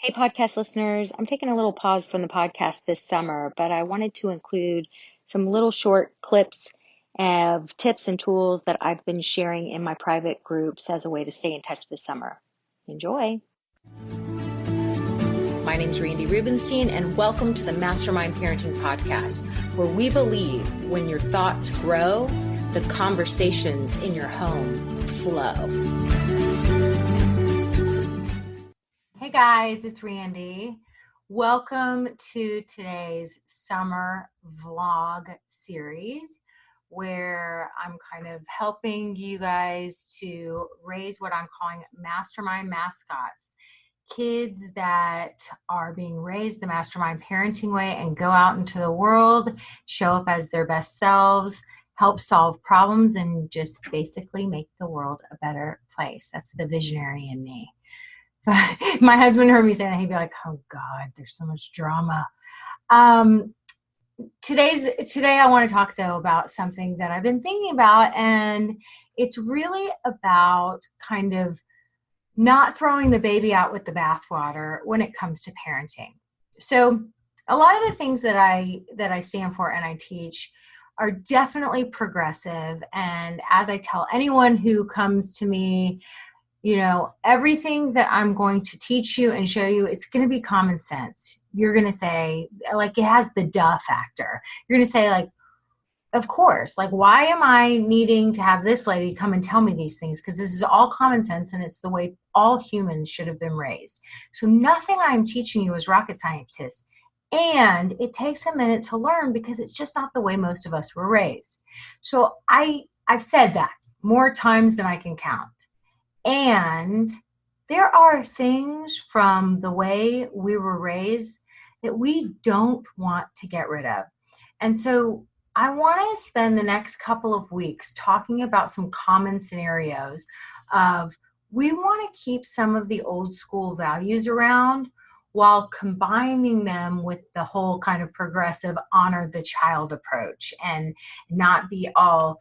Hey, podcast listeners. I'm taking a little pause from the podcast this summer, but I wanted to include some little short clips of tips and tools that I've been sharing in my private groups as a way to stay in touch this summer. Enjoy. My name's Randy Rubenstein, and welcome to the Mastermind Parenting Podcast, where we believe when your thoughts grow, the conversations in your home flow. Hey guys, it's Randy. Welcome to today's summer vlog series where I'm kind of helping you guys to raise what I'm calling mastermind mascots. Kids that are being raised the mastermind parenting way and go out into the world, show up as their best selves, help solve problems, and just basically make the world a better place. That's the visionary in me. My husband heard me say that, he'd be like, oh God, there's so much drama. Today I want to talk though about something that I've been thinking about, and it's really about kind of not throwing the baby out with the bathwater when it comes to parenting. So a lot of the things that I stand for and I teach are definitely progressive. And as I tell anyone who comes to me, everything that I'm going to teach you and show you, it's going to be common sense. You're going to say, like, it has the duh factor. You're going to say, like, of course, like, why am I needing to have this lady come and tell me these things? Because this is all common sense and it's the way all humans should have been raised. So nothing I'm teaching you is rocket scientist. And it takes a minute to learn because it's just not the way most of us were raised. So I've said that more times than I can count. And there are things from the way we were raised that we don't want to get rid of. And so I want to spend the next couple of weeks talking about some common scenarios of we want to keep some of the old school values around while combining them with the whole kind of progressive honor the child approach and not be all,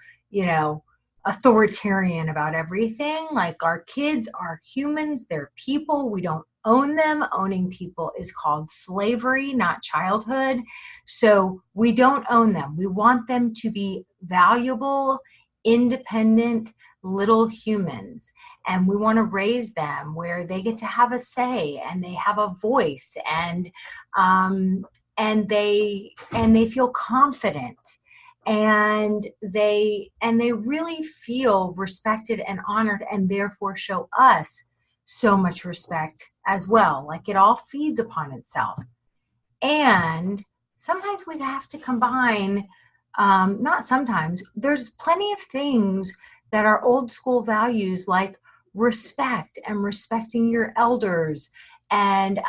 authoritarian about everything. Like, our kids are humans, they're people, we don't own them. Owning people is called slavery, not childhood. So we don't own them. We want them to be valuable, independent little humans, and we want to raise them where they get to have a say and they have a voice and they feel confident. And they really feel respected and honored, and therefore show us so much respect as well. Like, it all feeds upon itself. And sometimes we have to combine, not sometimes, there's plenty of things that are old school values, like respect and respecting your elders and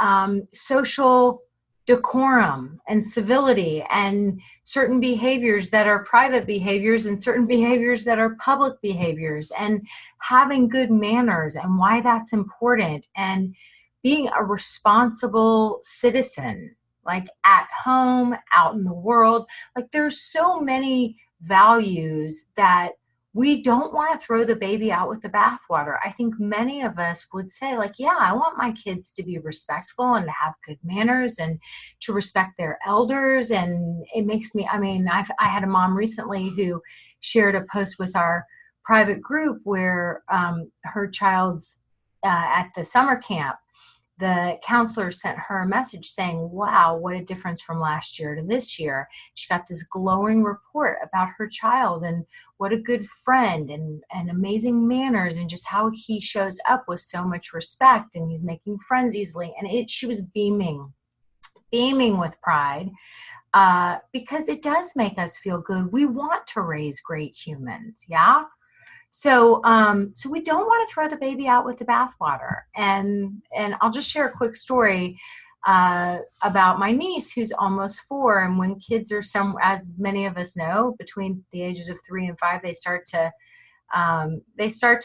social decorum and civility and certain behaviors that are private behaviors and certain behaviors that are public behaviors, and having good manners and why that's important, and being a responsible citizen, like at home, out in the world. Like, there's so many values that we don't want to throw the baby out with the bathwater. I think many of us would say, like, yeah, I want my kids to be respectful and to have good manners and to respect their elders. And it makes me, I had a mom recently who shared a post with our private group where her child's at the summer camp, the counselor sent her a message saying, wow, what a difference from last year to this year. She got this glowing report about her child and what a good friend and amazing manners, and just how he shows up with so much respect, and he's making friends easily. And she was beaming with pride because it does make us feel good. We want to raise great humans. Yeah. So we don't want to throw the baby out with the bathwater. And I'll just share a quick story about my niece who's almost 4. And when kids are as many of us know, between the ages of 3 and 5, they start to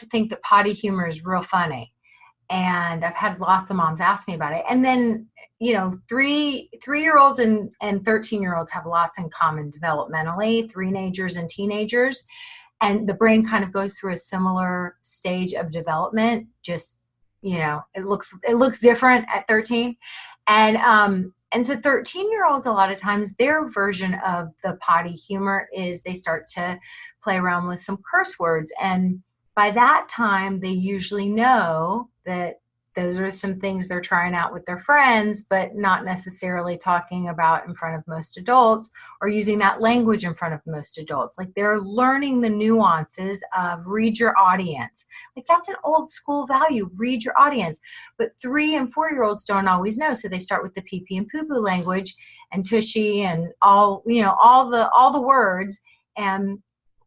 think that potty humor is real funny. And I've had lots of moms ask me about it. And then, 3-year-olds and 13-year-olds have lots in common developmentally, teenagers and teenagers. And the brain kind of goes through a similar stage of development, just it looks different at 13. And so 13-year-olds, a lot of times their version of the potty humor is they start to play around with some curse words. And by that time, they usually know that those are some things they're trying out with their friends, but not necessarily talking about in front of most adults or using that language in front of most adults. Like they're learning the nuances of read your audience. Like that's an old school value, read your audience. But 3 and 4-year-olds don't always know. So they start with the pee-pee and poo-poo language and tushy and all the words. And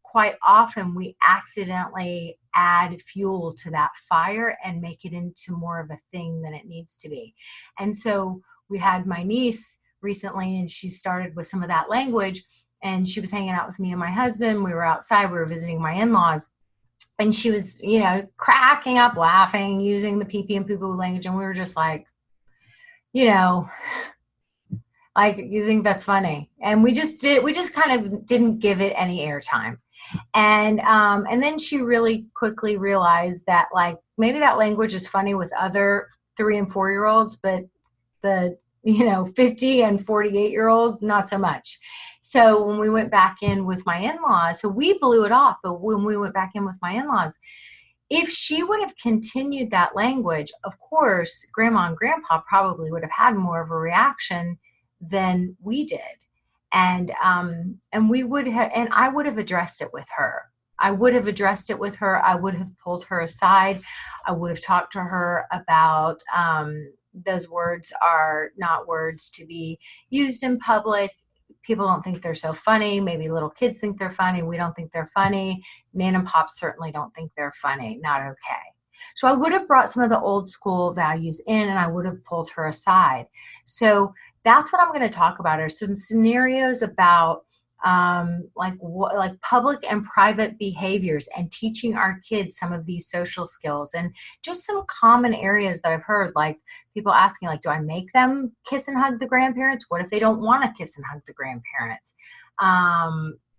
quite often we accidentally add fuel to that fire and make it into more of a thing than it needs to be. And so we had my niece recently, and she started with some of that language, and she was hanging out with me and my husband. We were outside, we were visiting my in-laws, and she was, cracking up, laughing, using the pee-pee and poo-poo language. And we were just like, like, you think that's funny? And we just kind of didn't give it any airtime. And then she really quickly realized that like maybe that language is funny with other 3 and 4-year-olds, but the 50 and 48-year-old, not so much. So when we went back in with my in-laws, so we blew it off, but when we went back in with my in-laws, if she would have continued that language, of course, grandma and grandpa probably would have had more of a reaction than we did. And we would have, and I would have addressed it with her. I would have pulled her aside. I would have talked to her about, those words are not words to be used in public. People don't think they're so funny. Maybe little kids think they're funny. We don't think they're funny. Nan and Pop certainly don't think they're funny. Not okay. So I would have brought some of the old school values in, and I would have pulled her aside. So that's what I'm going to talk about are some scenarios about like public and private behaviors and teaching our kids some of these social skills, and just some common areas that I've heard, like people asking, like, do I make them kiss and hug the grandparents? What if they don't want to kiss and hug the grandparents?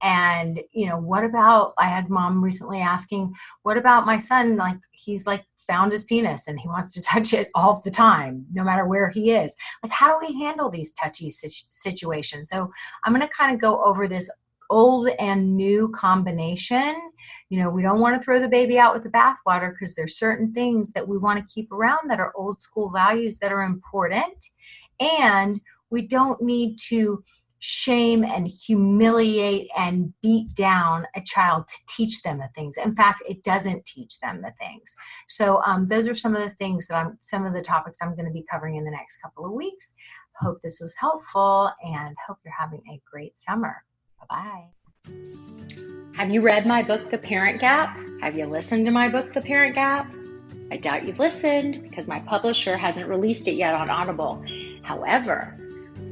And what about, I had mom recently asking, what about my son? Like, he's like found his penis and he wants to touch it all the time, no matter where he is. Like, how do we handle these touchy situations? So I'm going to kind of go over this old and new combination. We don't want to throw the baby out with the bathwater, because there's certain things that we want to keep around that are old school values that are important. And we don't need to shame and humiliate and beat down a child to teach them the things. In fact, it doesn't teach them the things. So those are some of the things that some of the topics I'm going to be covering in the next couple of weeks. Hope this was helpful, and hope you're having a great summer. Bye-bye. Have you read my book, The Parent Gap? Have you listened to my book, The Parent Gap? I doubt you've listened, because my publisher hasn't released it yet on Audible. However,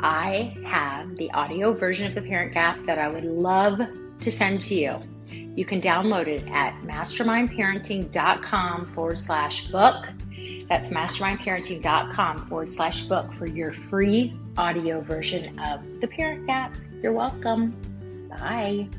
I have the audio version of The Parent Gap that I would love to send to you. You can download it at mastermindparenting.com/book. That's mastermindparenting.com/book for your free audio version of The Parent Gap. You're welcome. Bye.